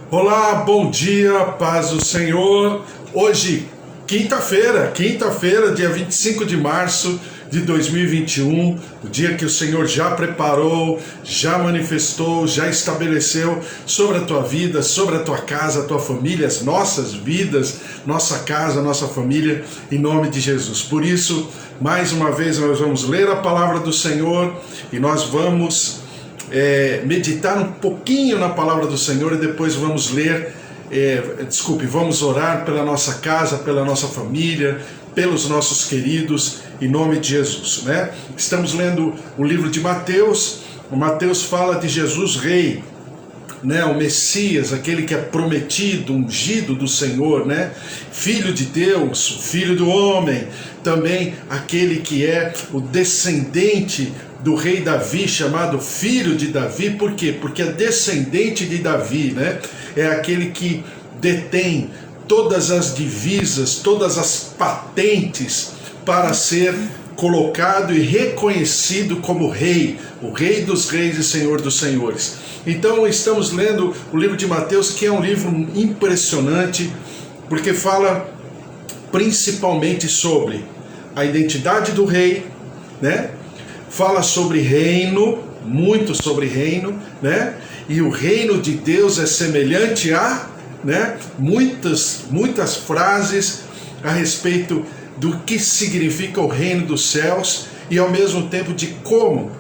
Olá, bom dia, paz do Senhor. Hoje, quinta-feira, dia 25 de março de 2021, o dia que o Senhor já preparou, já manifestou, já estabeleceu sobre a tua vida, sobre a tua casa, a tua família, as nossas vidas, nossa casa, nossa família, em nome de Jesus. Por isso, mais uma vez, nós vamos ler a palavra do Senhor e nós vamos meditar um pouquinho na palavra do Senhor e depois vamos ler, vamos orar pela nossa casa, pela nossa família, pelos nossos queridos, em nome de Jesus, né? Estamos lendo o livro de Mateus. O Mateus fala de Jesus Rei, né? O Messias, aquele que é prometido, ungido do Senhor, né? Filho de Deus, filho do homem, também aquele que é o descendente do rei Davi, chamado filho de Davi. Por quê? Porque é descendente de Davi, né? É aquele que detém todas as divisas, todas as patentes para ser colocado e reconhecido como rei, o rei dos reis e senhor dos senhores. Então estamos lendo o livro de Mateus, que é um livro impressionante, porque fala principalmente sobre a identidade do rei, né? Fala sobre reino, muito sobre reino, né? E o reino de Deus é semelhante a, né? Muitas frases a respeito do que significa o reino dos céus e ao mesmo tempo de como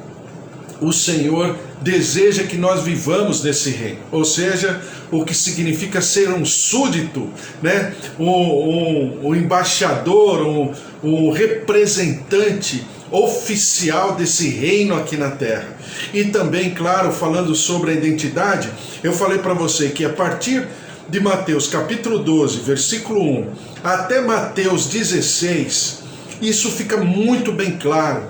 o Senhor deseja que nós vivamos nesse reino, ou seja, o que significa ser um súdito, né? Um embaixador, um representante oficial desse reino aqui na terra. E também, claro, falando sobre a identidade, eu falei para você que a partir de Mateus capítulo 12, versículo 1, até Mateus 16, isso fica muito bem claro,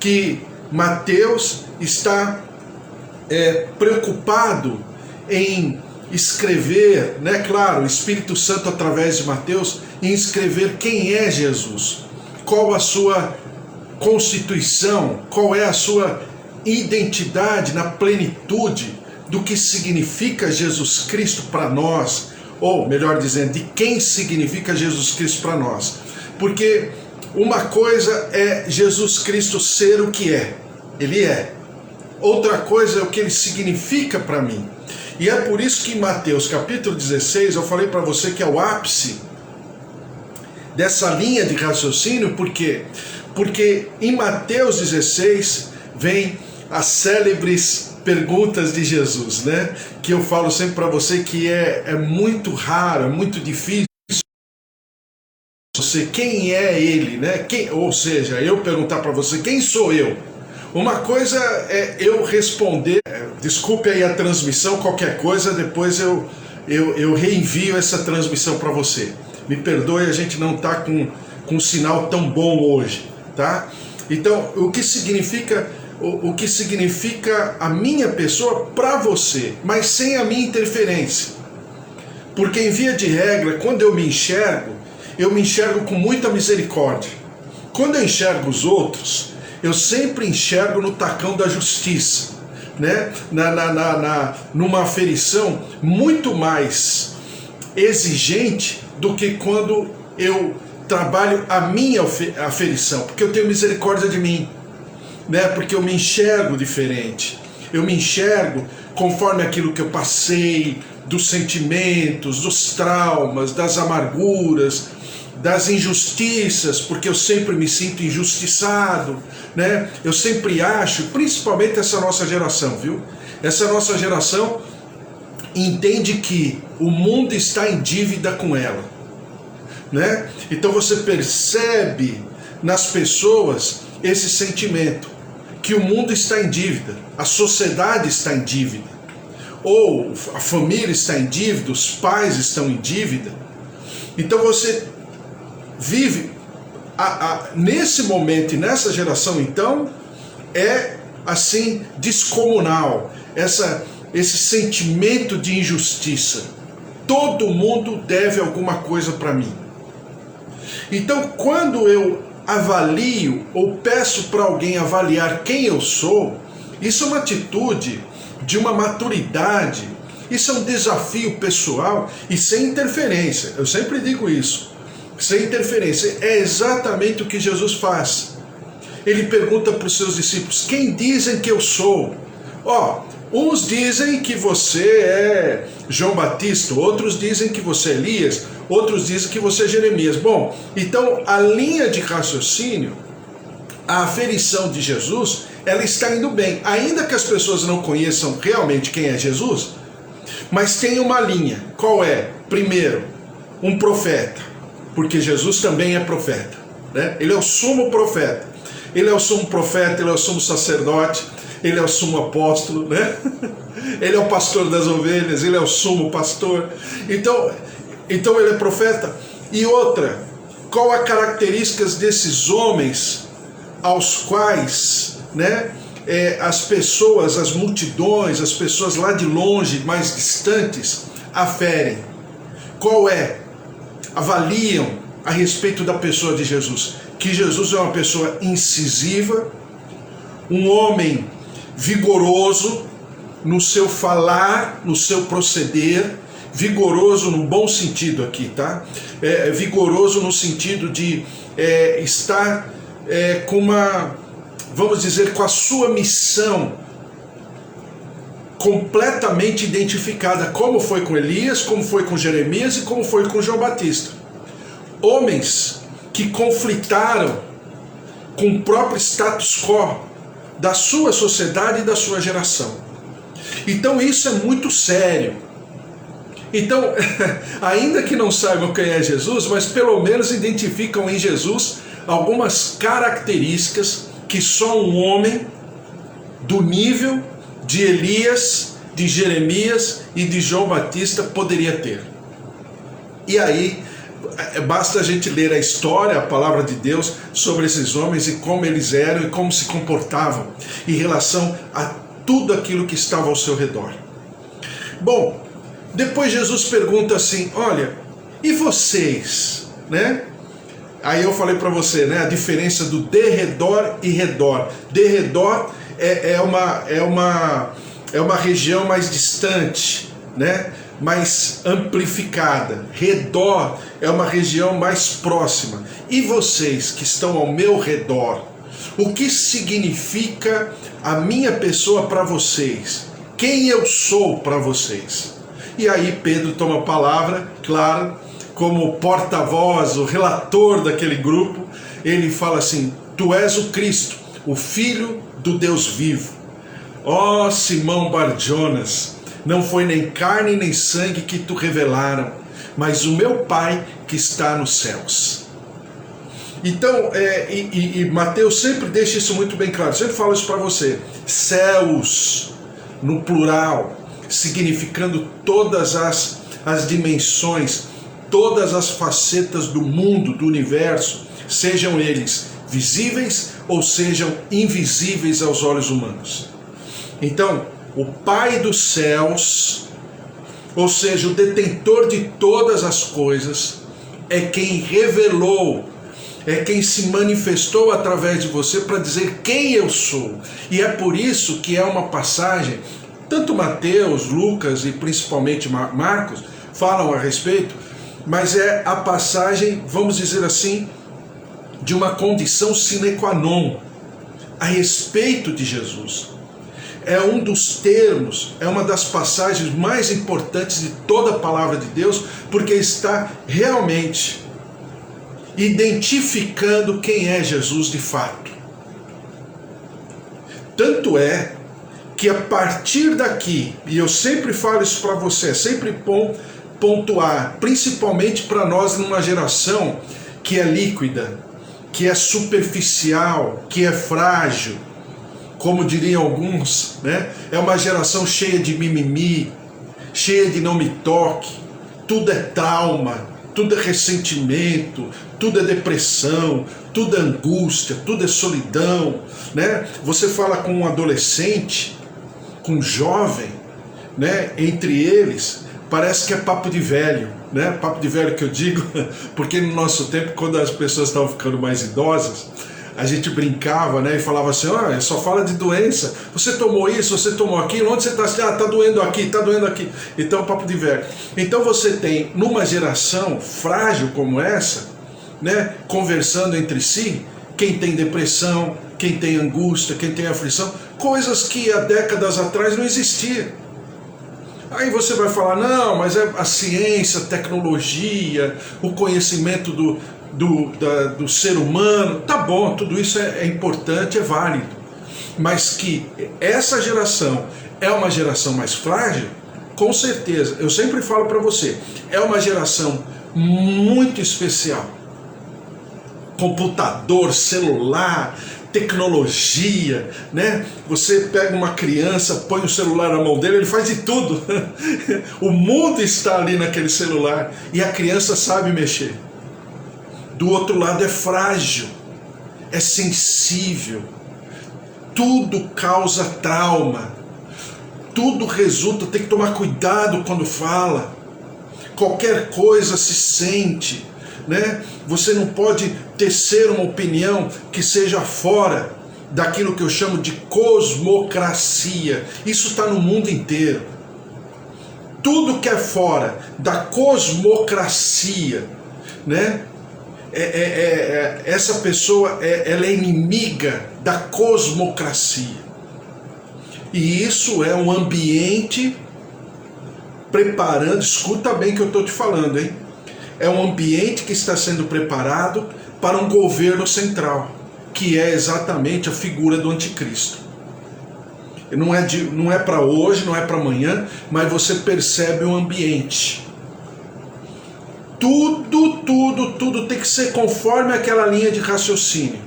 que Mateus está preocupado em escrever, né? Claro, o Espírito Santo através de Mateus, em escrever quem é Jesus, qual a sua constituição, qual é a sua identidade na plenitude do que significa Jesus Cristo para nós, ou melhor dizendo, de quem significa Jesus Cristo para nós. Porque uma coisa é Jesus Cristo ser o que é, Ele é. Outra coisa é o que Ele significa para mim. E é por isso que em Mateus capítulo 16, eu falei para você que é o ápice dessa linha de raciocínio. Por quê? Porque em Mateus 16 vem as célebres perguntas de Jesus, né? Que eu falo sempre para você que é muito raro, é muito difícil você, quem é Ele, né? Ou seja, eu perguntar para você, quem sou eu? Uma coisa é eu responder, desculpe aí a transmissão, qualquer coisa, depois eu reenvio essa transmissão para você. Me perdoe, a gente não está com um sinal tão bom hoje, tá? Então, o que significa a minha pessoa para você, mas sem a minha interferência. Porque em via de regra, quando eu me enxergo com muita misericórdia. Quando eu enxergo os outros, eu sempre enxergo no tacão da justiça, né? Numa aferição muito mais exigente do que quando eu trabalho a minha aferição, porque eu tenho misericórdia de mim, né? Porque eu me enxergo diferente, eu me enxergo conforme aquilo que eu passei, dos sentimentos, dos traumas, das amarguras, das injustiças, porque eu sempre me sinto injustiçado, né? Eu sempre acho, principalmente essa nossa geração, viu? Essa nossa geração entende que o mundo está em dívida com ela, né? Então você percebe nas pessoas esse sentimento, que o mundo está em dívida, a sociedade está em dívida, ou a família está em dívida, os pais estão em dívida. Então você vive nesse momento e nessa geração, então, é assim descomunal, esse sentimento de injustiça. Todo mundo deve alguma coisa para mim. Então, quando eu avalio ou peço para alguém avaliar quem eu sou, isso é uma atitude de uma maturidade Isso é um desafio pessoal e sem interferência. Eu sempre digo isso. Sem interferência. É exatamente o que Jesus faz. Ele pergunta para os seus discípulos: quem dizem que eu sou? Uns dizem que você é João Batista, outros dizem que você é Elias, outros dizem que você é Jeremias. Bom, então a linha de raciocínio, a aferição de Jesus, ela está indo bem. Ainda que as pessoas não conheçam realmente quem é Jesus, mas tem uma linha. Qual é? Primeiro, um profeta, porque Jesus também é profeta, né? Ele é o sumo profeta. Ele é o sumo profeta, ele é o sumo sacerdote, ele é o sumo apóstolo, né? Ele é o pastor das ovelhas, ele é o sumo pastor. Então ele é profeta. E outra, qual a características desses homens aos quais, né, as pessoas, as multidões, as pessoas lá de longe, mais distantes, aferem? Qual é? Avaliam a respeito da pessoa de Jesus. Que Jesus é uma pessoa incisiva, um homem vigoroso no seu falar, no seu proceder, vigoroso no bom sentido aqui, tá? Vigoroso no sentido de estar com uma, vamos dizer, com a sua missão completamente identificada, como foi com Elias, como foi com Jeremias e como foi com João Batista. Homens que conflitaram com o próprio status quo da sua sociedade e da sua geração. Então isso é muito sério. Então, ainda que não saibam quem é Jesus, mas pelo menos identificam em Jesus algumas características que só um homem do nível de Elias, de Jeremias e de João Batista poderia ter. E aí, basta a gente ler a história, a palavra de Deus sobre esses homens e como eles eram e como se comportavam em relação a tudo aquilo que estava ao seu redor. Bom, depois Jesus pergunta assim: olha, e vocês, né? Aí eu falei para você, né, a diferença do derredor e redor. Derredor é uma região mais distante, né? Mais amplificada. Redor é uma região mais próxima. E vocês que estão ao meu redor, o que significa a minha pessoa para vocês? Quem eu sou para vocês? E aí Pedro toma a palavra, claro, como porta-voz, o relator daquele grupo. Ele fala assim: tu és o Cristo, o Filho do Deus vivo. Ó Simão Bar-Jonas, não foi nem carne nem sangue que tu revelaram, mas o meu Pai que está nos céus. Então, Mateus sempre deixa isso muito bem claro, sempre falo isso para você. Céus, no plural, significando todas as dimensões, todas as facetas do mundo, do universo, sejam eles visíveis ou sejam invisíveis aos olhos humanos. Então, o Pai dos céus, ou seja, o detentor de todas as coisas, é quem revelou, é quem se manifestou através de você para dizer quem eu sou. E é por isso que é uma passagem, tanto Mateus, Lucas e principalmente Marcos falam a respeito, mas é a passagem, vamos dizer assim, de uma condição sine qua non a respeito de Jesus. É um dos termos, é uma das passagens mais importantes de toda a palavra de Deus, porque está realmente identificando quem é Jesus de fato. Tanto é que a partir daqui, e eu sempre falo isso para você, é sempre bom pontuar, principalmente para nós numa geração que é líquida, que é superficial, que é frágil, como diriam alguns, né? É uma geração cheia de mimimi, cheia de não me toque, tudo é trauma, tudo é ressentimento, tudo é depressão, tudo é angústia, tudo é solidão, né? Você fala com um adolescente, com um jovem, né? Entre eles, parece que é papo de velho, né? Papo de velho que eu digo, porque no nosso tempo, quando as pessoas estavam ficando mais idosas, a gente brincava, né, e falava assim, só fala de doença, você tomou isso, você tomou aquilo, onde você está? Tá doendo aqui, tá doendo aqui. Então, papo de velho. Então você tem, numa geração frágil como essa, né, conversando entre si, quem tem depressão, quem tem angústia, quem tem aflição, coisas que há décadas atrás não existiam. Aí você vai falar, não, mas é a ciência, a tecnologia, o conhecimento do ser humano. Tá bom, tudo isso é importante, é válido. Mas que essa geração é uma geração mais frágil, com certeza. Eu sempre falo para você, é uma geração muito especial. Computador, celular, tecnologia, né? Você pega uma criança, põe o celular na mão dele, ele faz de tudo. O mundo está ali naquele celular e a criança sabe mexer. Do outro lado é frágil, é sensível, tudo causa trauma, tudo resulta, tem que tomar cuidado quando fala, qualquer coisa se sente, né? Você não pode tecer uma opinião que seja fora daquilo que eu chamo de cosmocracia. Isso está no mundo inteiro. Tudo que é fora da cosmocracia, né? Essa pessoa ela é inimiga da cosmocracia. E isso é um ambiente preparando, escuta bem o que eu estou te falando, hein? É um ambiente que está sendo preparado para um governo central, que é exatamente a figura do anticristo. Não é para hoje, não é para amanhã, mas você percebe o ambiente. Tudo tem que ser conforme aquela linha de raciocínio.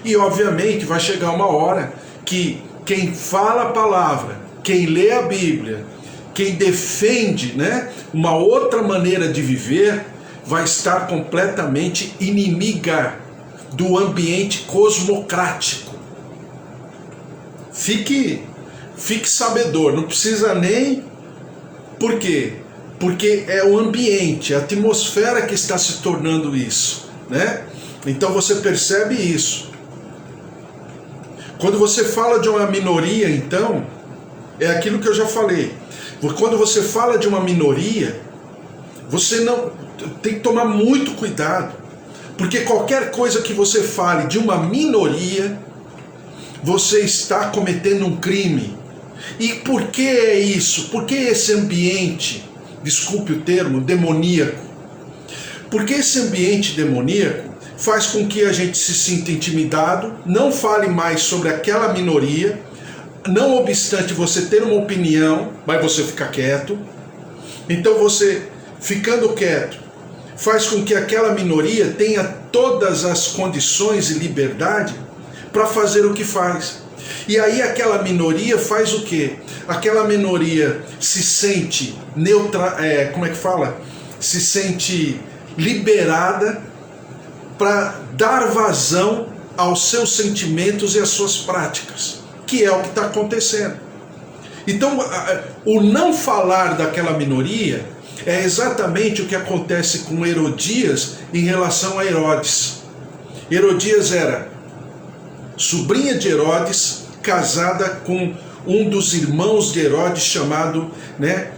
E obviamente vai chegar uma hora que quem fala a palavra, quem lê a Bíblia, quem defende, né, uma outra maneira de viver, vai estar completamente inimiga do ambiente cosmocrático. Fique sabedor, não precisa nem... Por quê? Porque é o ambiente, a atmosfera que está se tornando isso, né? Então você percebe isso. Quando você fala de uma minoria, então, é aquilo que eu já falei. Quando você fala de uma minoria, você não tem que tomar muito cuidado, porque qualquer coisa que você fale de uma minoria, você está cometendo um crime. E por que é isso? Por que esse ambiente, desculpe o termo, demoníaco? Porque esse ambiente demoníaco faz com que a gente se sinta intimidado, não fale mais sobre aquela minoria, não obstante você ter uma opinião, mas você fica quieto. Então você, ficando quieto, faz com que aquela minoria tenha todas as condições e liberdade para fazer o que faz. E aí aquela minoria faz o quê? Aquela minoria se sente se sente liberada para dar vazão aos seus sentimentos e às suas práticas, que é o que está acontecendo. Então, o não falar daquela minoria é exatamente o que acontece com Herodias em relação a Herodes. Herodias era sobrinha de Herodes, casada com um dos irmãos de Herodes, chamado, né,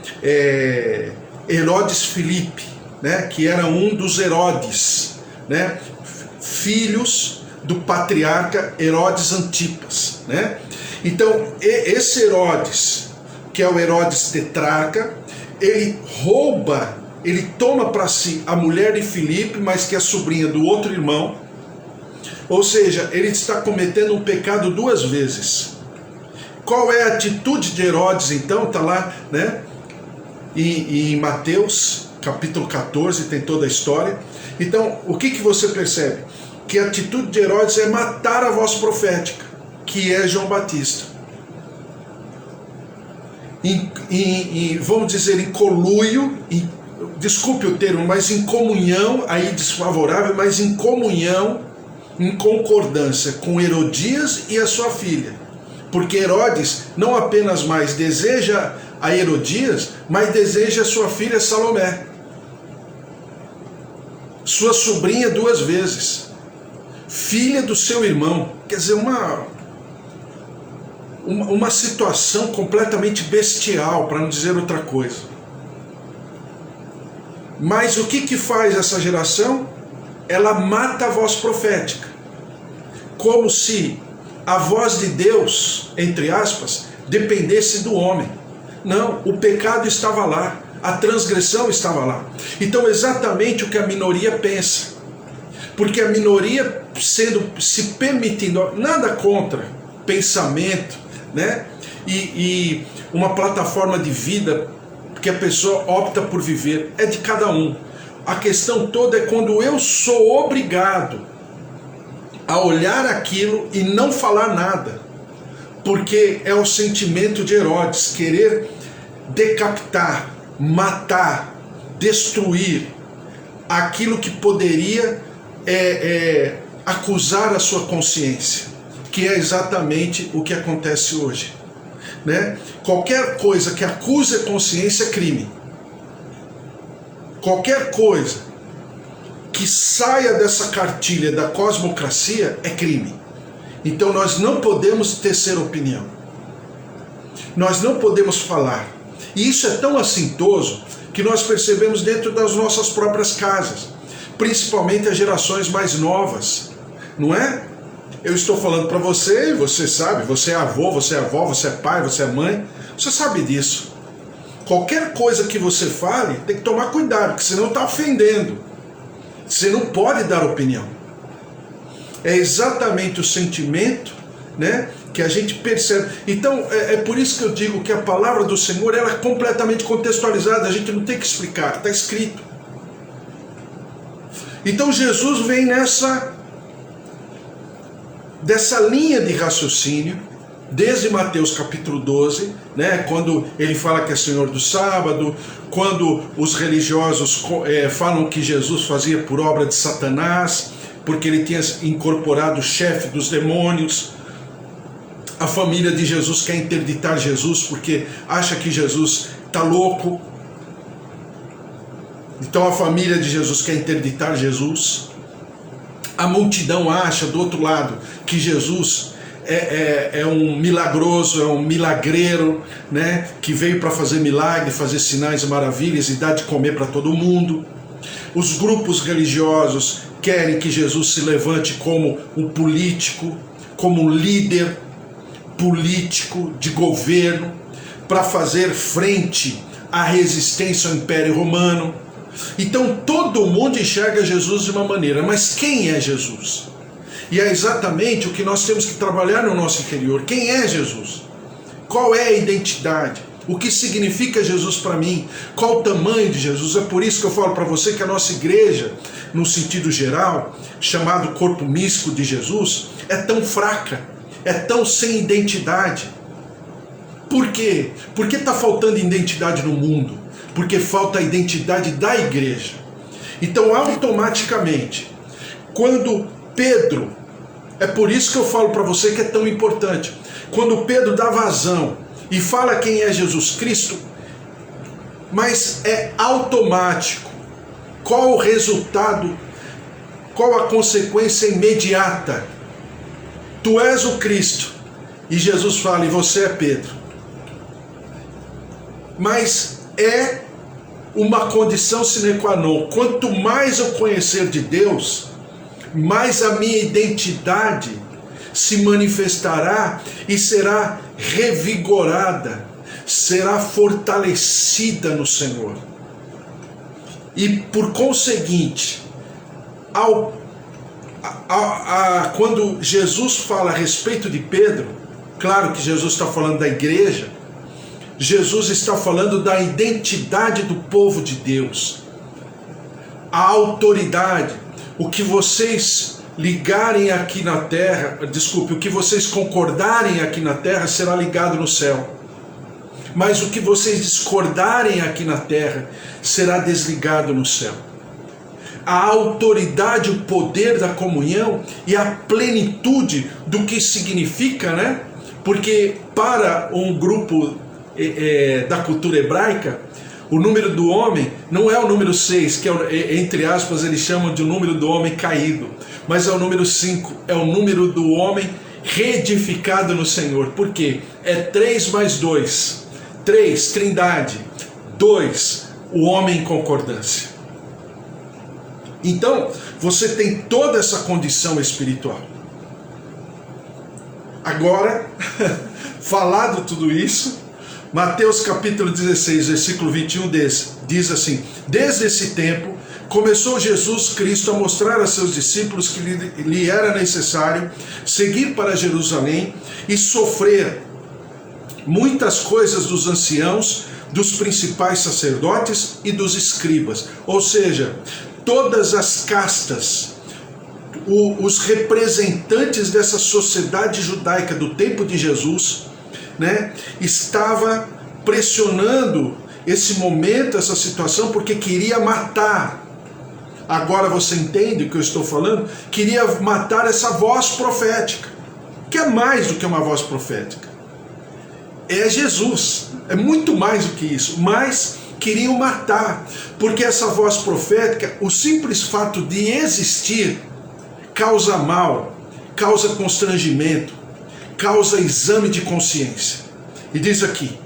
Herodes Filipe, né, que era um dos Herodes, né, filhos do patriarca Herodes Antipas, né? Então, esse Herodes, que é o Herodes tetrarca, ele toma para si a mulher de Filipe, mas que é sobrinha do outro irmão. Ou seja, ele está cometendo um pecado duas vezes. Qual é a atitude de Herodes, então? Está lá, né? Em Mateus, capítulo 14, tem toda a história. Então, o que você percebe? Que a atitude de Herodes é matar a voz profética, que é João Batista. Vamos dizer, em conluio, desculpe o termo, mas em comunhão, aí desfavorável, mas em comunhão, em concordância com Herodias e a sua filha. Porque Herodes não apenas mais deseja a Herodias, mas deseja a sua filha Salomé, sua sobrinha duas vezes, filha do seu irmão. Quer dizer, uma situação completamente bestial, para não dizer outra coisa. Mas o que faz essa geração? Ela mata a voz profética, como se a voz de Deus, entre aspas, dependesse do homem. Não, o pecado estava lá, a transgressão estava lá. Então, exatamente o que a minoria pensa, porque a minoria se permitindo, nada contra pensamento, né? E uma plataforma de vida que a pessoa opta por viver, é de cada um. A questão toda é quando eu sou obrigado a olhar aquilo e não falar nada, porque é o sentimento de Herodes, querer decapitar, matar, destruir aquilo que poderia acusar a sua consciência, que é exatamente o que acontece hoje, né? Qualquer coisa que acuse a consciência é crime. Qualquer coisa que saia dessa cartilha da cosmocracia é crime. Então nós não podemos tecer opinião, nós não podemos falar. E isso é tão assintoso que nós percebemos dentro das nossas próprias casas, principalmente as gerações mais novas, não é? Eu estou falando para você, e você sabe, você é avô, você é avó, você é pai, você é mãe, você sabe disso. Qualquer coisa que você fale, tem que tomar cuidado, porque senão está ofendendo. Você não pode dar opinião. É exatamente o sentimento, né, que a gente percebe. Então, é por isso que eu digo que a palavra do Senhor, ela é completamente contextualizada, a gente não tem que explicar, está escrito. Então Jesus vem dessa linha de raciocínio, desde Mateus capítulo 12, né, quando ele fala que é Senhor do sábado, quando os religiosos falam que Jesus fazia por obra de Satanás, porque ele tinha incorporado o chefe dos demônios. A família de Jesus quer interditar Jesus porque acha que Jesus está louco. Então a família de Jesus quer interditar Jesus. A multidão acha, do outro lado, que Jesus é um milagroso, é um milagreiro, né, que veio para fazer milagre, fazer sinais e maravilhas e dar de comer para todo mundo. Os grupos religiosos querem que Jesus se levante como um político, como um líder político de governo, para fazer frente à resistência ao Império Romano. Então todo mundo enxerga Jesus de uma maneira, mas quem é Jesus? E é exatamente o que nós temos que trabalhar no nosso interior. Quem é Jesus? Qual é a identidade? O que significa Jesus para mim? Qual o tamanho de Jesus? É por isso que eu falo para você que a nossa igreja, no sentido geral, chamado corpo místico de Jesus, é tão fraca, é tão sem identidade. Por quê? Porque está faltando identidade no mundo? Porque falta a identidade da igreja. Então, automaticamente, quando Pedro, é por isso que eu falo para você que é tão importante, quando Pedro dá vazão e fala quem é Jesus Cristo, mas é automático. Qual o resultado? Qual a consequência imediata? Tu és o Cristo. E Jesus fala, e você é Pedro. Mas é uma condição sine qua non. Quanto mais eu conhecer de Deus, mais a minha identidade se manifestará e será revigorada, será fortalecida no Senhor. E por conseguinte, quando Jesus fala a respeito de Pedro, claro que Jesus está falando da igreja, Jesus está falando da identidade do povo de Deus, a autoridade, o que vocês ligarem aqui na terra, o que vocês concordarem aqui na terra será ligado no céu, mas o que vocês discordarem aqui na terra será desligado no céu. A autoridade, o poder da comunhão e a plenitude do que significa, né? Porque para um grupo da cultura hebraica, O número do homem não é o número 6, que é, entre aspas, eles chamam de o número do homem caído, mas é o número 5, é o número do homem reedificado no Senhor. Por quê? É 3 mais 2. 3, trindade. 2, o homem em concordância. Então, você tem toda essa condição espiritual. Agora, falado tudo isso, Mateus capítulo 16, versículo 21 diz assim: desde esse tempo, começou Jesus Cristo a mostrar a seus discípulos que lhe era necessário seguir para Jerusalém e sofrer muitas coisas dos anciãos, dos principais sacerdotes e dos escribas. Ou seja, todas as castas, os representantes dessa sociedade judaica do tempo de Jesus, né, estava pressionando esse momento, essa situação, porque queria matar. Agora você entende o que eu estou falando? Queria matar essa voz profética, que é mais do que uma voz profética. É Jesus, é muito mais do que isso, mas queriam matar, porque essa voz profética, o simples fato de existir, causa mal, causa constrangimento, causa exame de consciência. E diz aqui: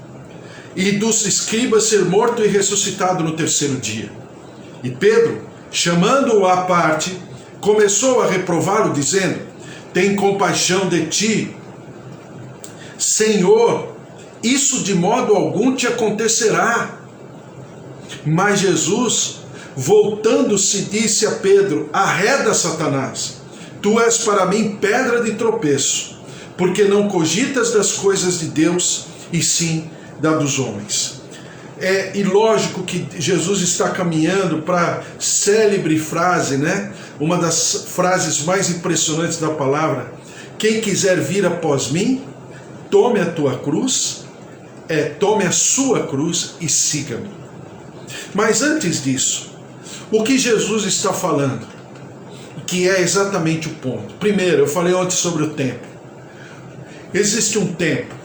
e dos escribas ser morto e ressuscitado no terceiro dia. E Pedro, chamando-o à parte, começou a reprová-lo, dizendo: tem compaixão de ti, Senhor, isso de modo algum te acontecerá. Mas Jesus, voltando-se, disse a Pedro: arreda, Satanás, tu és para mim pedra de tropeço, porque não cogitas das coisas de Deus, e sim da dos homens. É ilógico que Jesus está caminhando para a célebre frase, né? Uma das frases mais impressionantes da palavra: quem quiser vir após mim, tome a tua cruz, tome a sua cruz e siga-me. Mas antes disso, o que Jesus está falando, que é exatamente o ponto. Primeiro, eu falei ontem sobre o tempo. Existe um tempo.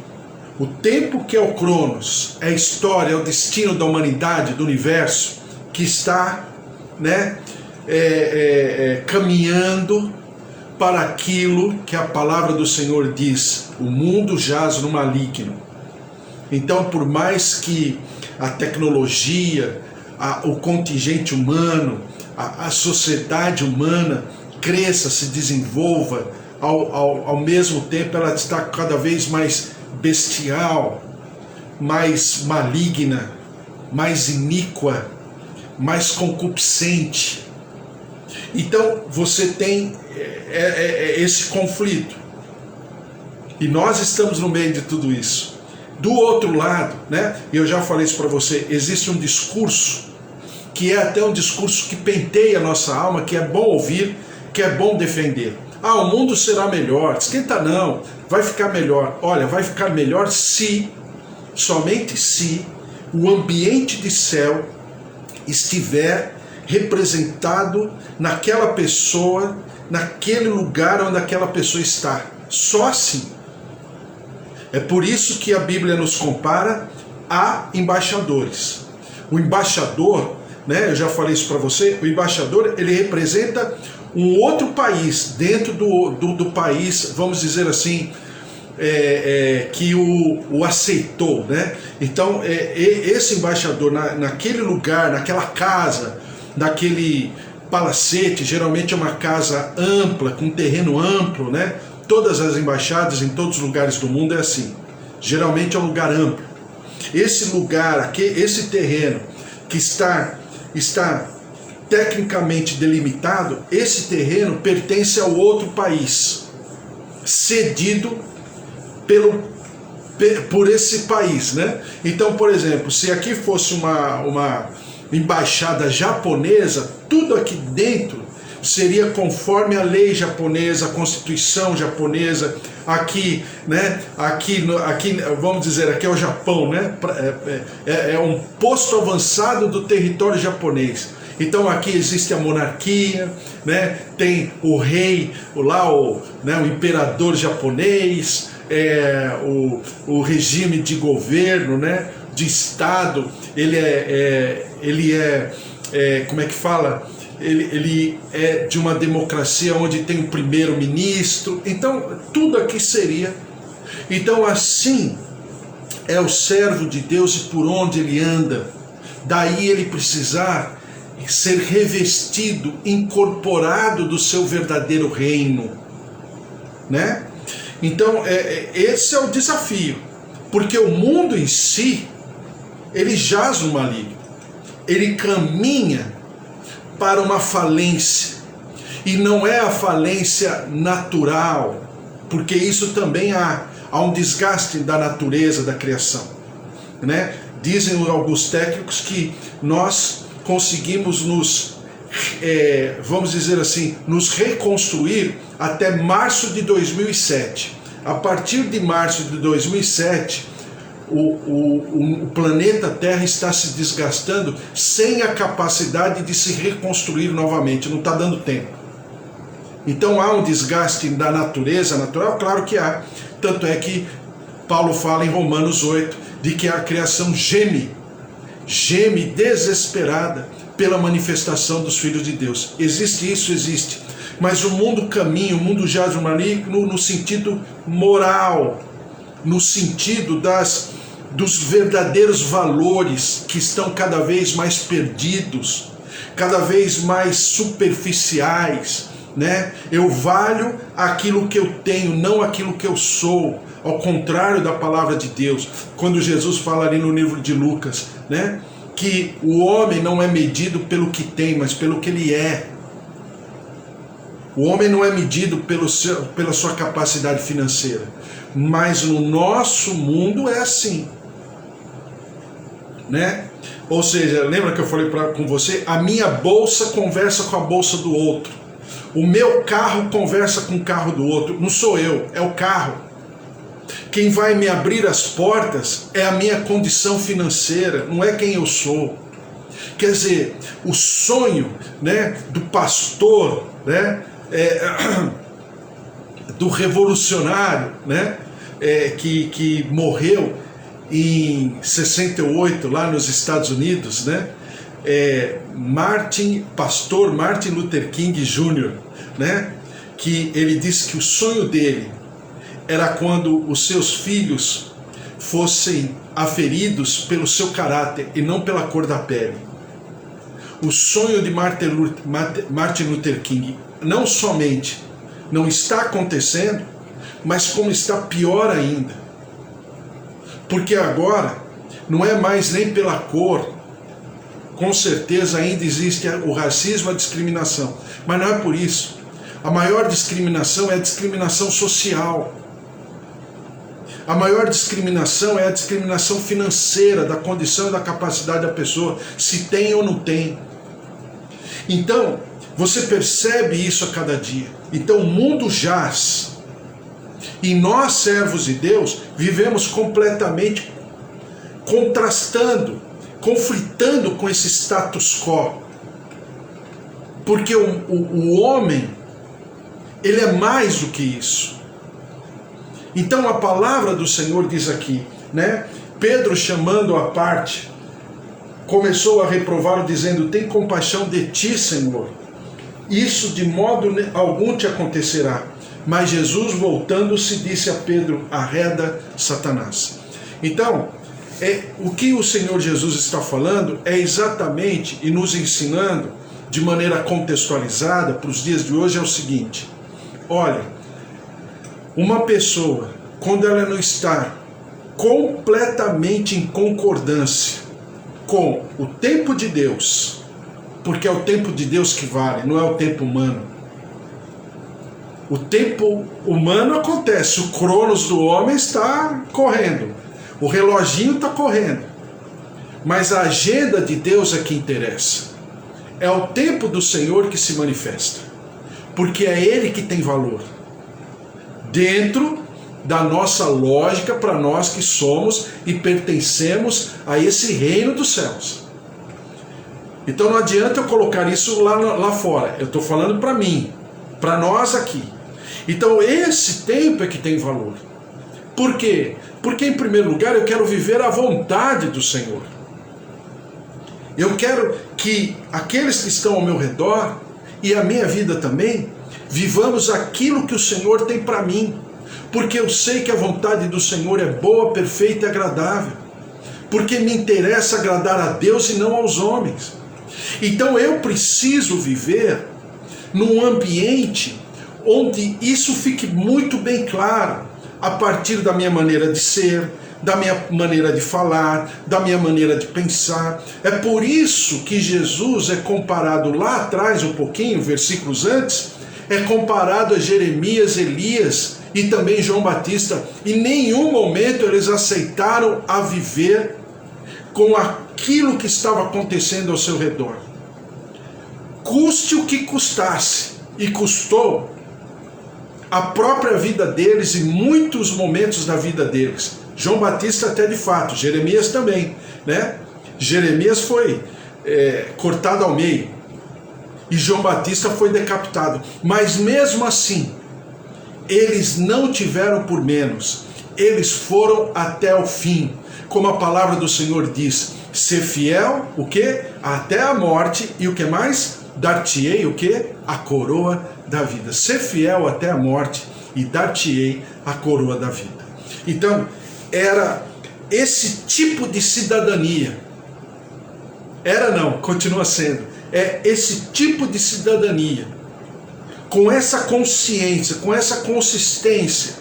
O tempo que é o Cronos, é a história, é o destino da humanidade, do universo, que está, né, caminhando para aquilo que a palavra do Senhor diz: o mundo jaz no maligno. Então, por mais que a tecnologia, o contingente humano, a sociedade humana cresça, se desenvolva, ao mesmo tempo ela está cada vez mais bestial, mais maligna, mais iníqua, mais concupiscente. Então você tem esse conflito. E nós estamos no meio de tudo isso. Do outro lado, né, eu já falei isso para você, existe um discurso que é até um discurso que penteia a nossa alma, que é bom ouvir, que é bom defender. Ah, o mundo será melhor. Esquenta não, vai ficar melhor. Olha, vai ficar melhor se, somente se, o ambiente de céu estiver representado naquela pessoa, naquele lugar onde aquela pessoa está. Só assim. É por isso que a Bíblia nos compara a embaixadores. O embaixador, né, eu já falei isso para você, o embaixador, ele representa um outro país dentro do país, vamos dizer assim, que o aceitou, né? Então, esse embaixador naquele lugar, naquela casa, naquele palacete, geralmente é uma casa ampla, com terreno amplo, né? Todas as embaixadas em todos os lugares do mundo é assim. Geralmente é um lugar amplo. Esse lugar aqui, esse terreno que está tecnicamente delimitado, esse terreno pertence ao outro país, cedido por esse país, né? Então, por exemplo, se aqui fosse uma embaixada japonesa, tudo aqui dentro seria conforme a lei japonesa, a constituição japonesa. Aqui, né? Aqui, vamos dizer, aqui é o Japão, né? É um posto avançado do território japonês. Então aqui existe a monarquia, né? Tem o rei, né? O imperador japonês, o regime de governo, né? de Estado, como é que fala? Ele é de uma democracia onde tem um primeiro-ministro. Então, tudo aqui seria. Então, assim é o servo de Deus e por onde ele anda. Daí ele precisar ser revestido, incorporado do seu verdadeiro reino, né? Então, esse é o desafio, porque o mundo em si, ele jaz no maligno, ele caminha para uma falência, e não é a falência natural, porque isso também há um desgaste da natureza da criação, né? Dizem alguns técnicos que nós conseguimos vamos dizer assim, nos reconstruir até março de 2007. A partir de março de 2007, o planeta Terra está se desgastando sem a capacidade de se reconstruir novamente, não está dando tempo. Então há um desgaste da natureza natural? Claro que há. Tanto é que Paulo fala em Romanos 8 de que a criação geme desesperada pela manifestação dos filhos de Deus. Existe isso? Existe. Mas o mundo caminha, o mundo jaz no maligno no sentido moral, no sentido dos verdadeiros valores que estão cada vez mais perdidos, cada vez mais superficiais, né? Eu valho aquilo que eu tenho, não aquilo que eu sou, ao contrário da palavra de Deus, quando Jesus fala ali no livro de Lucas, né? Que o homem não é medido pelo que tem, mas pelo que ele é. O homem não é medido pela sua capacidade financeira, mas no nosso mundo é assim, né? Ou seja, lembra que eu falei com você? A minha bolsa conversa com a bolsa do outro. O meu carro conversa com o carro do outro. Não sou eu, é o carro. Quem vai me abrir as portas é a minha condição financeira, não é quem eu sou. Quer dizer, o sonho, né, do pastor, né, do revolucionário, né, que morreu em 68 lá nos Estados Unidos, né, pastor Martin Luther King Jr., né, que ele disse que o sonho dele era quando os seus filhos fossem aferidos pelo seu caráter e não pela cor da pele. O sonho de Martin Luther King não somente não está acontecendo, mas como está pior ainda. Porque agora não é mais nem pela cor. Com certeza ainda existe o racismo, a discriminação, mas não é por isso. A maior discriminação é a discriminação social. A maior discriminação é a discriminação financeira, da condição e da capacidade da pessoa, se tem ou não tem. Então, você percebe isso a cada dia. Então o mundo jaz. E nós, servos de Deus, vivemos completamente contrastando, conflitando com esse status quo. Porque o homem, ele é mais do que isso. Então a palavra do Senhor diz aqui, né? Pedro, chamando à parte, começou a reprová-lo, dizendo: tem compaixão de ti, Senhor. Isso de modo algum te acontecerá. Mas Jesus, voltando-se, disse a Pedro: arreda, Satanás. Então, o que o Senhor Jesus está falando é exatamente, e nos ensinando de maneira contextualizada para os dias de hoje, é o seguinte: olha, uma pessoa, quando ela não está completamente em concordância com o tempo de Deus, porque é o tempo de Deus que vale, não é o tempo humano. O tempo humano acontece, o cronos do homem está correndo, o reloginho está correndo, mas a agenda de Deus é que interessa. É o tempo do Senhor que se manifesta, porque é Ele que tem valor, dentro da nossa lógica, para nós que somos e pertencemos a esse reino dos céus. Então não adianta eu colocar isso lá fora, eu estou falando para mim, para nós aqui. Então esse tempo é que tem valor. Por quê? Porque, em primeiro lugar, eu quero viver a vontade do Senhor. Eu quero que aqueles que estão ao meu redor, e a minha vida também, vivamos aquilo que o Senhor tem para mim. Porque eu sei que a vontade do Senhor é boa, perfeita e agradável. Porque me interessa agradar a Deus e não aos homens. Então eu preciso viver num ambiente onde isso fique muito bem claro, a partir da minha maneira de ser, da minha maneira de falar, da minha maneira de pensar. É por isso que Jesus é comparado lá atrás, um pouquinho, versículos antes, é comparado a Jeremias, Elias e também João Batista. Em nenhum momento eles aceitaram a viver com aquilo que estava acontecendo ao seu redor. Custe o que custasse, e custou a própria vida deles e muitos momentos da vida deles. João Batista até de fato, Jeremias também, né? Jeremias foi cortado ao meio e João Batista foi decapitado. Mas mesmo assim, eles não tiveram por menos. Eles foram até o fim. Como a palavra do Senhor diz, ser fiel, o quê? Até a morte, e o que mais? Dar-te-ei o quê? A coroa da vida. Ser fiel até a morte e dar-te-ei a coroa da vida. Então, era esse tipo de cidadania. Era não, continua sendo. É esse tipo de cidadania, com essa consciência, com essa consistência,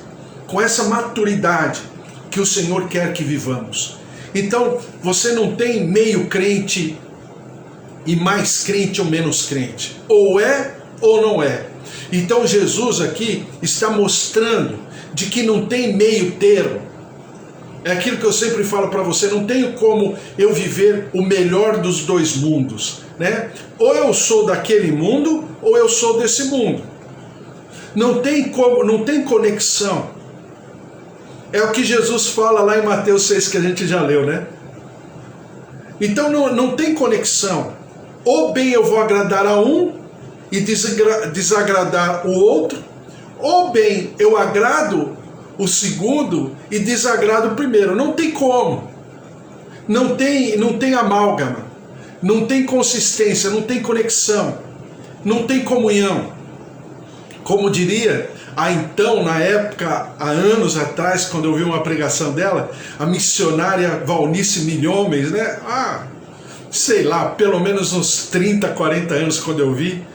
com essa maturidade, que o Senhor quer que vivamos. Então, você não tem meio crente e mais crente ou menos crente. Ou é ou não é. Então Jesus aqui está mostrando de que não tem meio termo. É aquilo que eu sempre falo para você, não tenho como eu viver o melhor dos dois mundos, né? Ou eu sou daquele mundo, ou eu sou desse mundo. Não tem como, não tem conexão. É o que Jesus fala lá em Mateus 6, que a gente já leu, né? Então não tem conexão. Ou bem eu vou agradar a um e desagradar o outro, ou bem eu agrado o segundo e desagrado o primeiro. Não tem como. Não tem amálgama. Não tem consistência, não tem conexão. Não tem comunhão. Como diria então, na época, há anos atrás, quando eu vi uma pregação dela, a missionária Valnice Milhomes, né? Sei lá, pelo menos uns 30, 40 anos quando eu vi,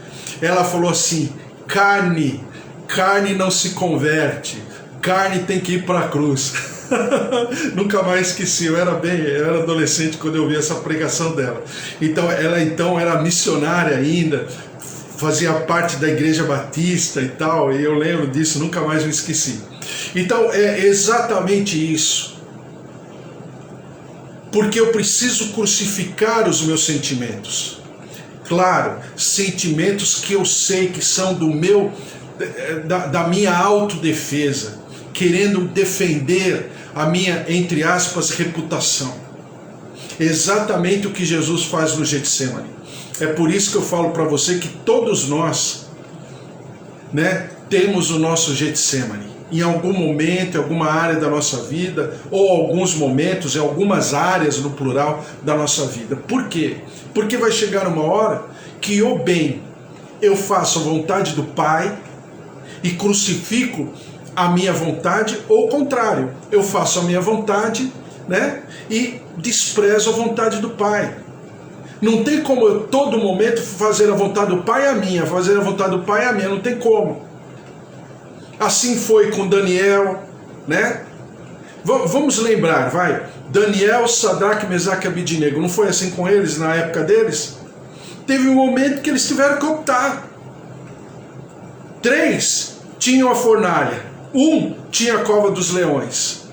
ela falou assim: carne não se converte, carne tem que ir para a cruz. Nunca mais esqueci, eu era adolescente quando eu vi essa pregação dela. Então ela era missionária ainda, fazia parte da Igreja Batista e tal, e eu lembro disso, nunca mais me esqueci. Então é exatamente isso. Porque eu preciso crucificar os meus sentimentos. Claro, sentimentos que eu sei que são da minha autodefesa, querendo defender a minha, entre aspas, reputação. Exatamente o que Jesus faz no Getsemane. É por isso que eu falo para você que todos nós, né, temos o nosso Getsemane. Em algum momento, em alguma área da nossa vida, ou alguns momentos, em algumas áreas no plural da nossa vida. Por quê? Porque vai chegar uma hora que ou bem eu faço a vontade do Pai e crucifico a minha vontade, ou o contrário, eu faço a minha vontade, né, e desprezo a vontade do Pai. Não tem como eu todo momento fazer a vontade do Pai a minha, fazer a vontade do Pai a minha, não tem como. Assim foi com Daniel, né? Vamos lembrar, vai. Daniel, Sadraque, Mesaque e Abidnego. Não foi assim com eles na época deles? Teve um momento que eles tiveram que optar. 3 tinham a fornalha. 1 tinha a cova dos leões.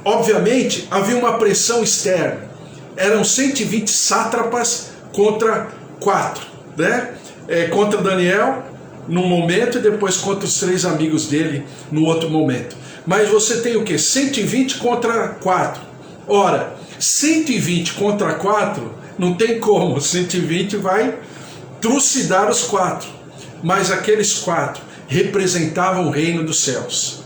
Obviamente, havia uma pressão externa. Eram 120 sátrapas contra 4, né? Contra Daniel num momento e depois contra os 3 amigos dele no outro momento. Mas você tem o quê? 120 contra 4. Ora, 120 contra 4 não tem como. 120 vai trucidar os 4. Mas aqueles 4 representavam o reino dos céus.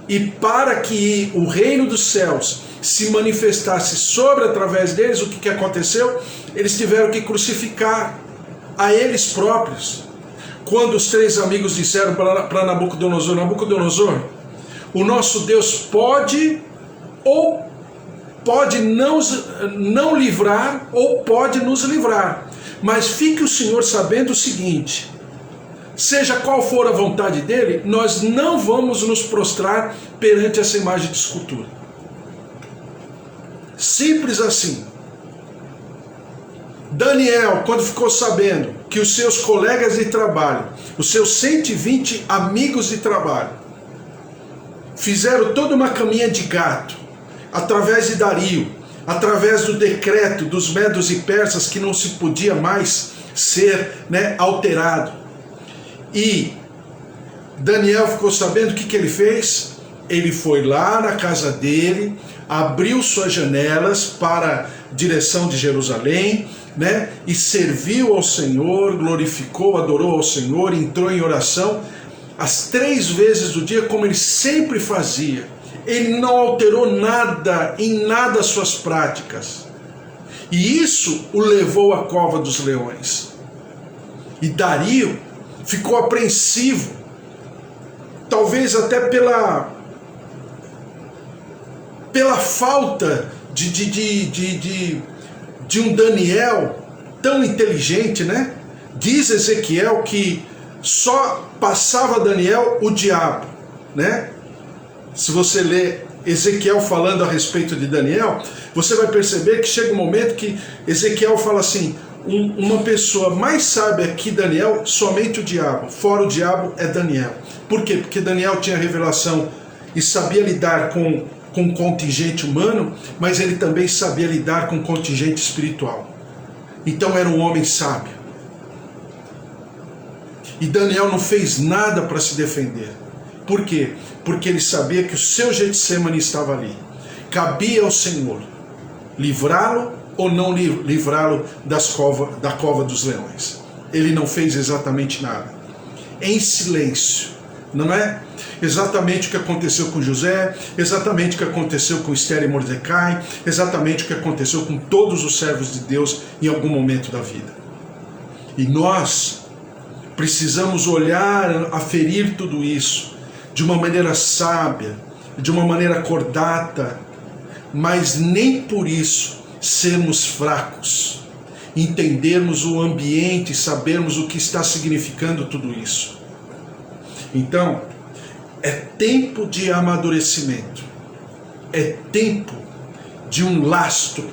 e para que o reino dos céus se manifestasse sobre através deles, o que aconteceu? Eles tiveram que crucificar a eles próprios. Quando os 3 amigos disseram para Nabucodonosor: Nabucodonosor, o nosso Deus pode ou pode não livrar, ou pode nos livrar, mas fique o Senhor sabendo o seguinte: seja qual for a vontade dele, nós não vamos nos prostrar perante essa imagem de escultura. Simples assim. Daniel, quando ficou sabendo que os seus colegas de trabalho, os seus 120 amigos de trabalho, fizeram toda uma caminha de gato, através de Dario, através do decreto dos medos e persas, que não se podia mais ser alterado. E Daniel ficou sabendo o que ele fez? Ele foi lá na casa dele, abriu suas janelas para a direção de Jerusalém, e serviu ao Senhor, glorificou, adorou ao Senhor, entrou em oração as 3 vezes do dia, como ele sempre fazia. Ele não alterou nada, em nada, as suas práticas. E isso o levou à cova dos leões. E Dario ficou apreensivo, talvez até pela falta de um Daniel tão inteligente, Diz Ezequiel que só passava Daniel o diabo, Se você ler Ezequiel falando a respeito de Daniel, você vai perceber que chega um momento que Ezequiel fala assim: uma pessoa mais sábia que Daniel, somente o diabo. Fora o diabo é Daniel. Por quê? Porque Daniel tinha revelação e sabia lidar com um contingente humano, mas ele também sabia lidar com um contingente espiritual. Então era um homem sábio. E Daniel não fez nada para se defender. Por quê? Porque ele sabia que o seu Getsemane estava ali. Cabia ao Senhor livrá-lo ou não livrá-lo da cova dos leões. Ele não fez exatamente nada. Em silêncio. Não é? Exatamente o que aconteceu com José, exatamente o que aconteceu com Esther e Mordecai, exatamente o que aconteceu com todos os servos de Deus em algum momento da vida. E nós precisamos olhar, aferir tudo isso de uma maneira sábia, de uma maneira cordata, mas nem por isso sermos fracos, entendermos o ambiente, sabermos o que está significando tudo isso. Então, é tempo de amadurecimento, é tempo de um lastro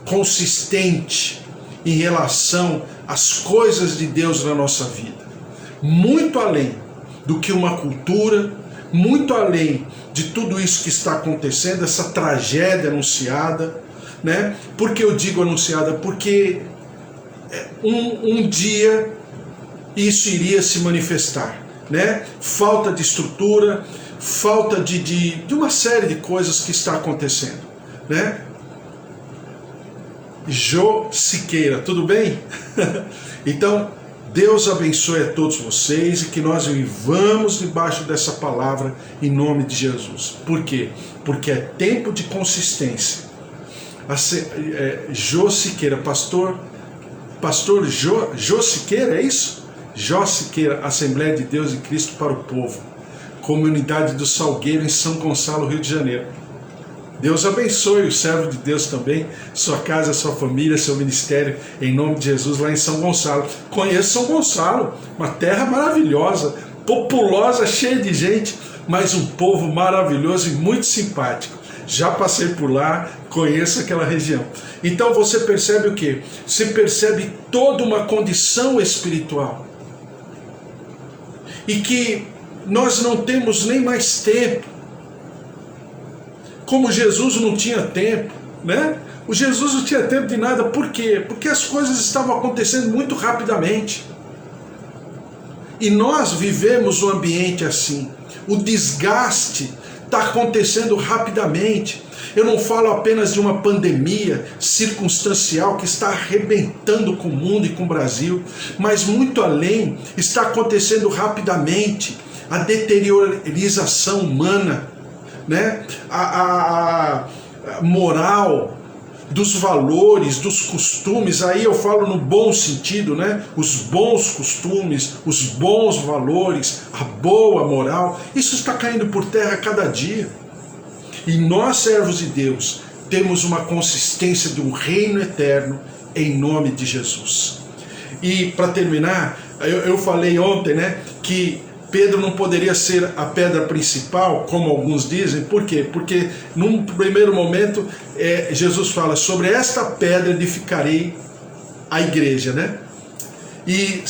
consistente em relação às coisas de Deus na nossa vida, muito além do que uma cultura, muito além de tudo isso que está acontecendo, essa tragédia anunciada, Por que eu digo anunciada? Porque um dia isso iria se manifestar, Falta de estrutura, falta de uma série de coisas que está acontecendo, Jô Siqueira, tudo bem? Então, Deus abençoe a todos vocês e que nós vivamos debaixo dessa palavra em nome de Jesus. Por quê? Porque é tempo de consistência. Jô Siqueira, pastor Jô Siqueira, é isso? Jô Siqueira, Assembleia de Deus e Cristo para o Povo, Comunidade do Salgueiro, em São Gonçalo, Rio de Janeiro. Deus abençoe o servo de Deus também, sua casa, sua família, seu ministério, em nome de Jesus, lá em São Gonçalo. Conheço São Gonçalo, uma terra maravilhosa, populosa, cheia de gente, mas um povo maravilhoso e muito simpático. Já passei por lá, conheço aquela região. Então você percebe o quê? Você percebe toda uma condição espiritual. E que nós não temos nem mais tempo. Como Jesus não tinha tempo, O Jesus não tinha tempo de nada. Por quê? Porque as coisas estavam acontecendo muito rapidamente. E nós vivemos um ambiente assim. O desgaste está acontecendo rapidamente. Eu não falo apenas de uma pandemia circunstancial que está arrebentando com o mundo e com o Brasil, mas muito além, está acontecendo rapidamente a deteriorização humana, né, a moral, dos valores, dos costumes. Aí eu falo no bom sentido, né? Os bons costumes, os bons valores, a boa moral, isso está caindo por terra a cada dia. E nós, servos de Deus, temos uma consistência de um reino eterno em nome de Jesus. E para terminar, eu falei ontem, né, que Pedro não poderia ser a pedra principal, como alguns dizem. Por quê? Porque num primeiro momento Jesus fala: sobre esta pedra edificarei a igreja, né? E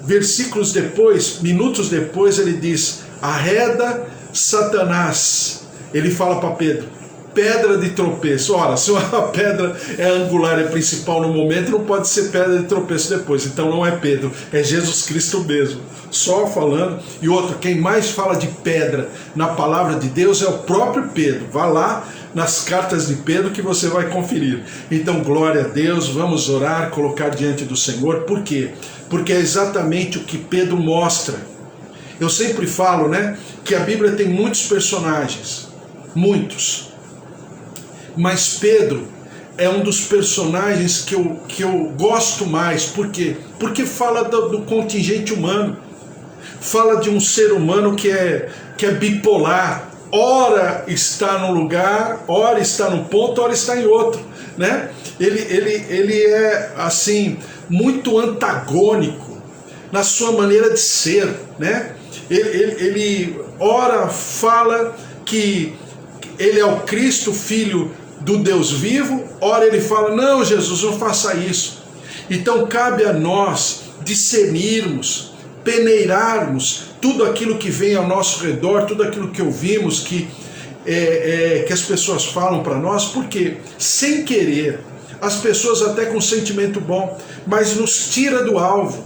versículos depois, minutos depois, ele diz: arreda Satanás. Ele fala para Pedro: pedra de tropeço. Ora, se uma pedra é angular, é principal no momento, não pode ser pedra de tropeço depois. Então não é Pedro, é Jesus Cristo mesmo, só falando. E outra, quem mais fala de pedra na palavra de Deus é o próprio Pedro. Vá lá nas cartas de Pedro que você vai conferir. Então, glória a Deus, vamos orar, colocar diante do Senhor. Por quê? Porque é exatamente o que Pedro mostra. Eu sempre falo, né, que a Bíblia tem muitos personagens, muitos. Mas Pedro é um dos personagens que eu gosto mais. Por quê? Porque fala do contingente humano. Fala de um ser humano que é bipolar. Ora está num lugar, ora está num ponto, ora está em outro, né? Ele é, assim, muito antagônico na sua maneira de ser, né? Ele ora fala que ele é o Cristo, filho do Deus vivo, ora ele fala: não, Jesus, não faça isso. Então cabe a nós discernirmos, peneirarmos tudo aquilo que vem ao nosso redor, tudo aquilo que ouvimos, que as pessoas falam para nós, porque sem querer, as pessoas até com sentimento bom, mas nos tira do alvo,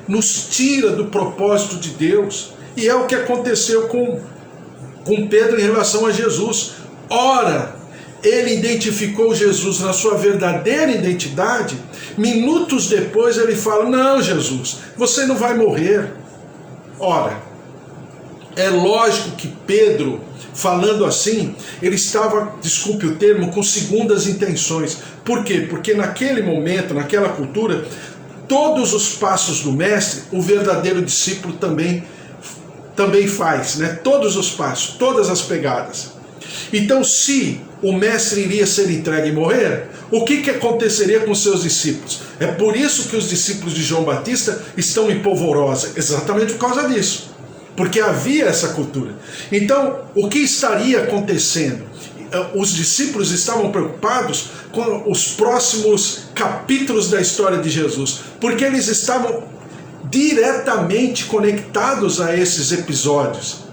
nos tira do propósito de Deus. E é o que aconteceu com Pedro em relação a Jesus. Ora, ele identificou Jesus na sua verdadeira identidade. Minutos depois ele fala: não, Jesus, você não vai morrer. Ora, é lógico que Pedro, falando assim, ele estava, desculpe o termo, com segundas intenções. Por quê? Porque naquele momento, naquela cultura, todos os passos do mestre, o verdadeiro discípulo também faz, né? Todos os passos, todas as pegadas. Então, se o mestre iria ser entregue e morrer, o que aconteceria com seus discípulos? É por isso que os discípulos de João Batista estão em polvorosa, exatamente por causa disso, porque havia essa cultura. Então, o que estaria acontecendo? Os discípulos estavam preocupados com os próximos capítulos da história de Jesus, porque eles estavam diretamente conectados a esses episódios.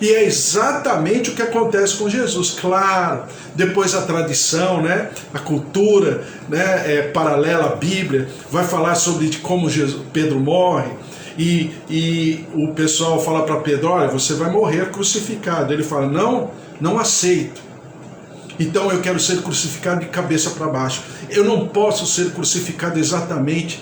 E é exatamente o que acontece com Jesus. Claro, depois a tradição, né, a cultura, né, paralela à Bíblia, vai falar sobre como Pedro morre, e o pessoal fala para Pedro: olha, você vai morrer crucificado. Ele fala: não aceito. Então eu quero ser crucificado de cabeça para baixo. Eu não posso ser crucificado exatamente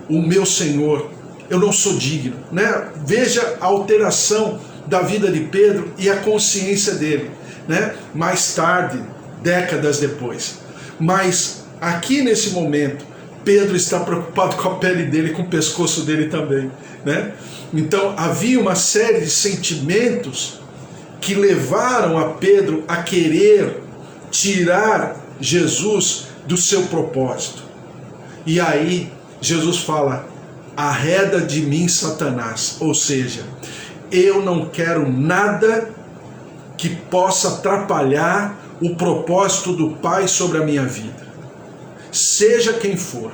o meu Senhor. Eu não sou digno, né? Veja a alteração da vida de Pedro e a consciência dele, né? Mais tarde, décadas depois. Mas aqui nesse momento, Pedro está preocupado com a pele dele, com o pescoço dele também, né? Então havia uma série de sentimentos que levaram a Pedro a querer tirar Jesus do seu propósito. E aí Jesus fala: arreda de mim, Satanás. Ou seja, eu não quero nada que possa atrapalhar o propósito do Pai sobre a minha vida, seja quem for.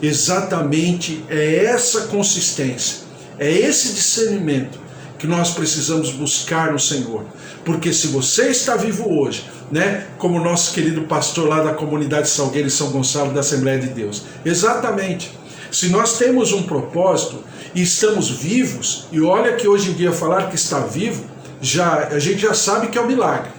Exatamente é essa consistência, é esse discernimento que nós precisamos buscar no Senhor. Porque se você está vivo hoje, né, como o nosso querido pastor lá da comunidade Salgueiro e São Gonçalo da Assembleia de Deus, exatamente, se nós temos um propósito e estamos vivos, e olha que hoje em dia falar que está vivo, a gente já sabe que é um milagre.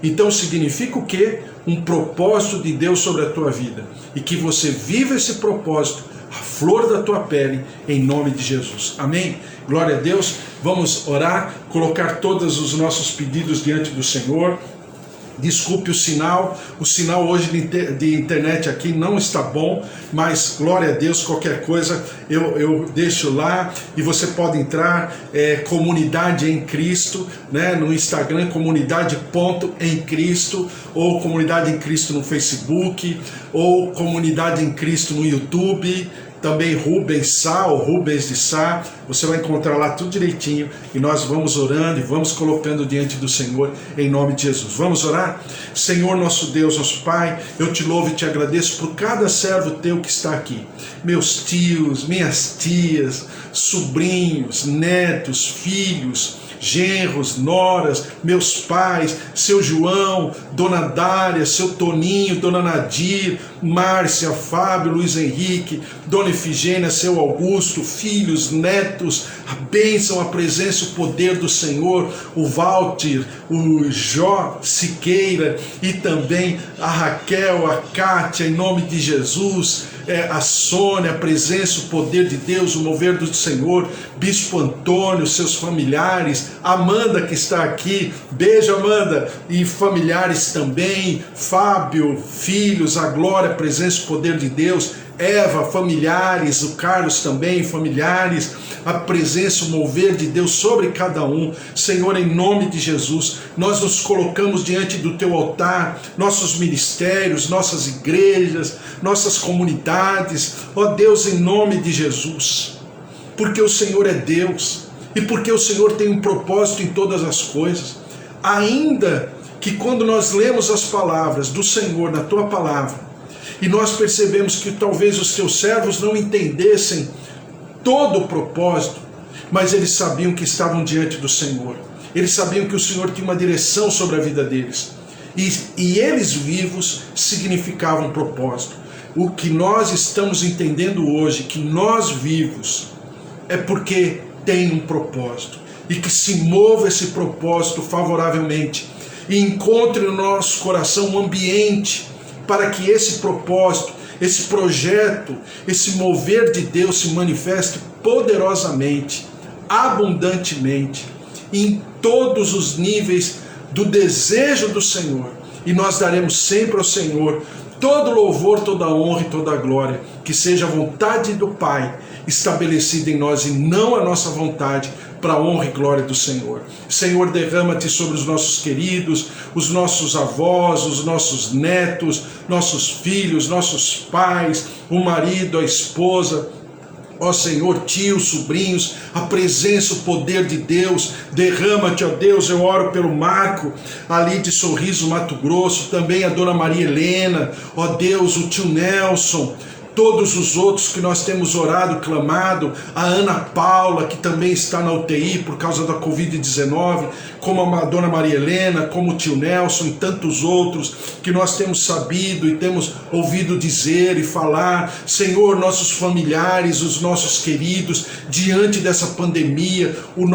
Então significa o quê? Um propósito de Deus sobre a tua vida. E que você viva esse propósito a flor da tua pele, em nome de Jesus. Amém? Glória a Deus. Vamos orar, colocar todos os nossos pedidos diante do Senhor. Desculpe o sinal hoje de internet aqui não está bom, mas glória a Deus, qualquer coisa eu deixo lá e você pode entrar, Comunidade em Cristo, né, no Instagram, comunidade.emcristo, ou Comunidade em Cristo no Facebook, ou Comunidade em Cristo no YouTube, também Rubens Sá, ou Rubens de Sá, você vai encontrar lá tudo direitinho, e nós vamos orando e vamos colocando diante do Senhor, em nome de Jesus. Vamos orar? Senhor nosso Deus, nosso Pai, eu te louvo e te agradeço por cada servo teu que está aqui, meus tios, minhas tias, sobrinhos, netos, filhos, genros, noras, meus pais, seu João, Dona Dária, seu Toninho, Dona Nadir, Márcia, Fábio, Luiz Henrique, Dona Efigênia, seu Augusto, filhos, netos, a bênção, a presença, o poder do Senhor, o Walter, o Jó Siqueira e também a Raquel, a Kátia, em nome de Jesus, a Sônia, a presença, o poder de Deus, o mover do Senhor, Bispo Antônio, seus familiares, Amanda que está aqui, beijo Amanda, e familiares também, Fábio, filhos, a glória, a presença, o poder de Deus, Eva, familiares, o Carlos também, familiares, a presença, o mover de Deus sobre cada um. Senhor, em nome de Jesus, nós nos colocamos diante do teu altar, nossos ministérios, nossas igrejas, nossas comunidades, ó Deus, em nome de Jesus, porque o Senhor é Deus, e porque o Senhor tem um propósito em todas as coisas, ainda que quando nós lemos as palavras do Senhor na tua palavra, e nós percebemos que talvez os teus servos não entendessem todo o propósito, mas eles sabiam que estavam diante do Senhor. Eles sabiam que o Senhor tinha uma direção sobre a vida deles. E eles vivos significavam propósito. O que nós estamos entendendo hoje, que nós vivos, é porque tem um propósito. E que se mova esse propósito favoravelmente. E encontre no nosso coração um ambiente para que esse propósito, esse projeto, esse mover de Deus se manifeste poderosamente, abundantemente, em todos os níveis do desejo do Senhor. E nós daremos sempre ao Senhor todo louvor, toda honra e toda glória, que seja a vontade do Pai estabelecida em nós e não a nossa vontade, para a honra e glória do Senhor. Senhor, derrama-te sobre os nossos queridos, os nossos avós, os nossos netos, nossos filhos, nossos pais, o marido, a esposa, ó Senhor, tios, sobrinhos, a presença, o poder de Deus, derrama-te, ó Deus. Eu oro pelo Marco, ali de Sorriso, Mato Grosso, também a Dona Maria Helena, ó Deus, o tio Nelson, todos os outros que nós temos orado, clamado, a Ana Paula, que também está na UTI por causa da Covid-19, como a Dona Maria Helena, como o tio Nelson e tantos outros que nós temos sabido e temos ouvido dizer e falar. Senhor, nossos familiares, os nossos queridos, diante dessa pandemia, os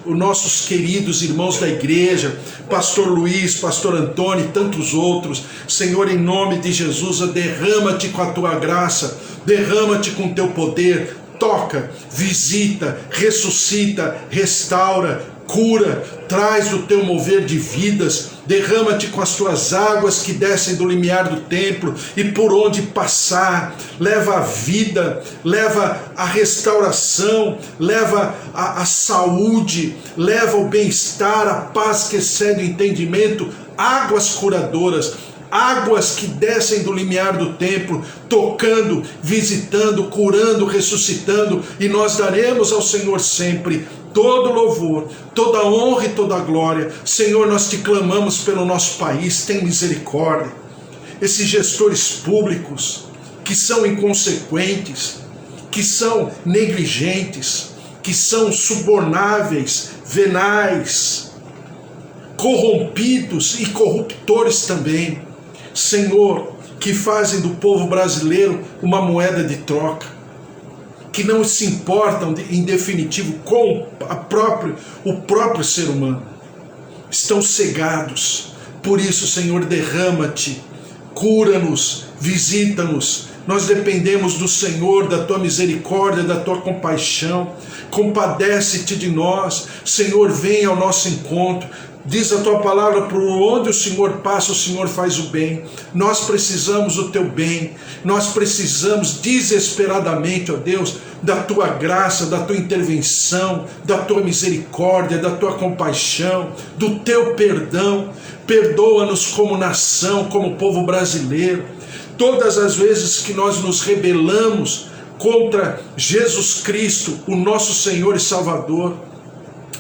nossos queridos irmãos da igreja, Pastor Luiz, Pastor Antônio e tantos outros. Senhor, em nome de Jesus, derrama-te com a tua graça, derrama-te com o teu poder, toca, visita, ressuscita, restaura, cura, traz o teu mover de vidas, derrama-te com as tuas águas que descem do limiar do templo e por onde passar, leva a vida, leva a restauração, leva a saúde, leva o bem-estar, a paz que excede o entendimento, águas curadoras, águas que descem do limiar do templo, tocando, visitando, curando, ressuscitando, e nós daremos ao Senhor sempre todo louvor, toda honra e toda glória. Senhor, nós te clamamos pelo nosso país, tem misericórdia. Esses gestores públicos que são inconsequentes, que são negligentes, que são subornáveis, venais, corrompidos e corruptores também. Senhor, que fazem do povo brasileiro uma moeda de troca, que não se importam, em definitivo, com o próprio ser humano. Estão cegados. Por isso, Senhor, derrama-te, cura-nos, visita-nos, Nós dependemos do Senhor, da tua misericórdia, da tua compaixão. Compadece-te de nós. Senhor, vem ao nosso encontro. Diz a tua palavra, por onde o Senhor passa, o Senhor faz o bem. Nós precisamos do teu bem. Nós precisamos desesperadamente, ó Deus, da tua graça, da tua intervenção, da tua misericórdia, da tua compaixão, do teu perdão. Perdoa-nos como nação, como povo brasileiro. Todas as vezes que nós nos rebelamos contra Jesus Cristo, o nosso Senhor e Salvador,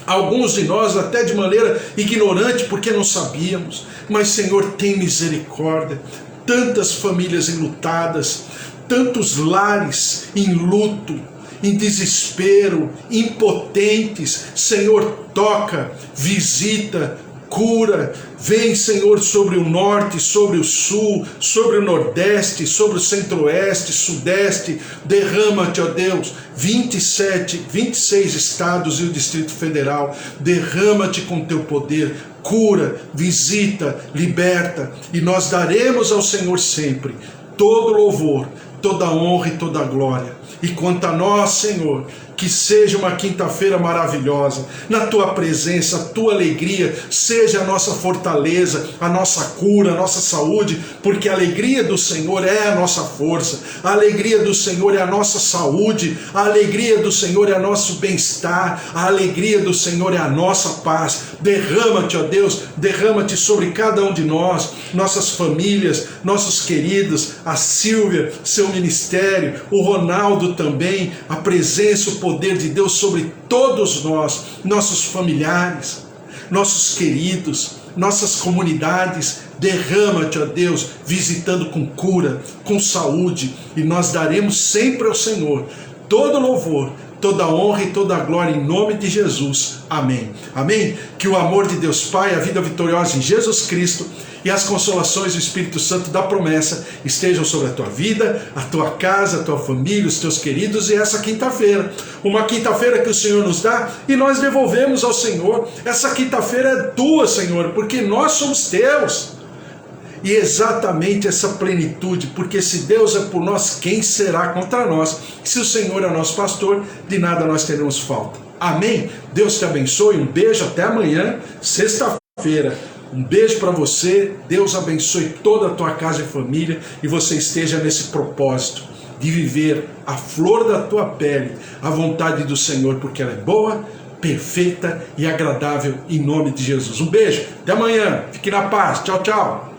alguns de nós até de maneira ignorante, porque não sabíamos, mas Senhor, tem misericórdia. Tantas famílias enlutadas, tantos lares em luto, em desespero, impotentes. Senhor, toca, visita, cura. Vem, Senhor, sobre o norte, sobre o sul, sobre o nordeste, sobre o centro-oeste, sudeste. Derrama-te, ó Deus, 26 estados e o Distrito Federal. Derrama-te com teu poder. Cura, visita, liberta. E nós daremos ao Senhor sempre todo louvor, toda honra e toda glória. E quanto a nós, Senhor, que seja uma quinta-feira maravilhosa, na tua presença, a tua alegria seja a nossa fortaleza, a nossa cura, a nossa saúde, porque a alegria do Senhor é a nossa força, a alegria do Senhor é a nossa saúde, a alegria do Senhor é o nosso bem-estar, a alegria do Senhor é a nossa paz. Derrama-te, ó Deus, derrama-te sobre cada um de nós, nossas famílias, nossos queridos, a Silvia, seu ministério, o Ronaldo também, a presença, o poder de Deus sobre todos nós, nossos familiares, nossos queridos, nossas comunidades. Derrama-te, ó Deus, visitando com cura, com saúde, e nós daremos sempre ao Senhor todo louvor, toda honra e toda glória em nome de Jesus. Amém. Amém? Que o amor de Deus Pai, a vida vitoriosa em Jesus Cristo e as consolações do Espírito Santo da promessa estejam sobre a tua vida, a tua casa, a tua família, os teus queridos, e essa quinta-feira, uma quinta-feira que o Senhor nos dá e nós devolvemos ao Senhor. Essa quinta-feira é tua, Senhor, porque nós somos teus. E exatamente essa plenitude, porque se Deus é por nós, quem será contra nós? Se o Senhor é nosso pastor, de nada nós teremos falta. Amém? Deus te abençoe, um beijo, até amanhã, sexta-feira. Um beijo para você, Deus abençoe toda a tua casa e família, e você esteja nesse propósito de viver a flor da tua pele, a vontade do Senhor, porque ela é boa, perfeita e agradável, em nome de Jesus. Um beijo, até amanhã, fique na paz, tchau, tchau.